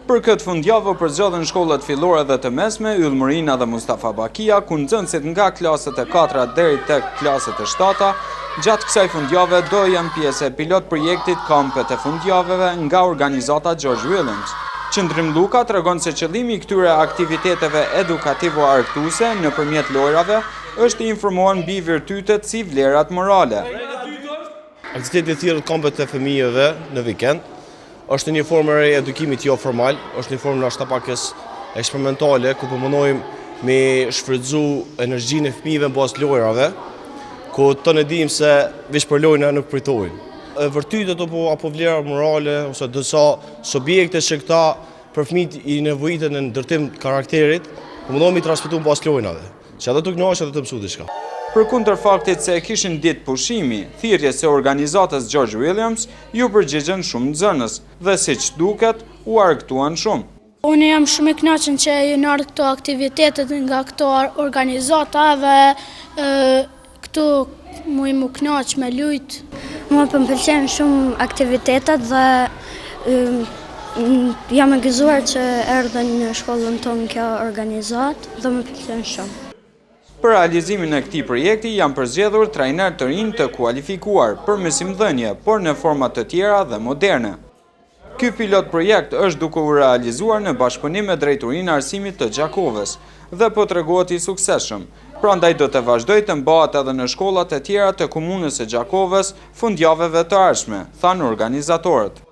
Për këtë fundjavë përzgjodhen shkollat fillore dhe të mesme, Yll Mërina dhe Mustafa Bakia, ku nxënësit nga klasët e 4 deri tek klasët e 7, gjatë kësaj fundjave do janë pjesë e pilot projektit Kampet e fundjaveve nga organizata George Williams. Qendrim Luka tregon se qëllimi i këtyre aktiviteteve edukativo-argëtuese nëpërmjet lojrave është të informohen mbi virtytet si vlerat morale. Aktiviteti i tillë Kampet e fëmijëve në vikend është një formë e edukimit jo formal, është një formë ndoshta pak eksperimentale ku po munojmë me shfrytëzu energjinë e fëmijëve bazë lojrave, ku tonë dimë se veç për lojra nuk pritojnë. Vërtytet apo vlera morale ose disa subjekte që këta për fëmijët i nevojiten në ndërtim të karakterit, po mundohemi të transmetojmë bazë lojrave, që ata të kënaqen dhe të mësojnë diçka. Përkundër faktit se kishin ditë pushimi, thirrjes së organizatës George Williams ju përgjigjen shumë nxënës dhe siç duket u argëtuan shumë. Unë jam shumë i kënaqur që janë ardhur këto aktivitetet nga këto organizata dhe këtu mu kënaq me lut. Mua më pëlqejnë shumë aktivitetet dhe jam e gëzuar që erdhen në shkollën tonë kjo organizatë dhe më pëlqen shumë. Për realizimin e këtij projekti janë përzgjedhur trajner të rinj të kualifikuar për mësimdhënie, por në forma të tjera dhe moderne. Ky pilot projekt është duke u realizuar në bashkëpunim me Drejtorinë e Arsimit të Gjakovës dhe po tregohet i suksesshëm. Prandaj do të vazhdojë të mbahet edhe në shkollat e tjera të komunës së Gjakovës fundjaveve të ardhshme, thanë organizatorët.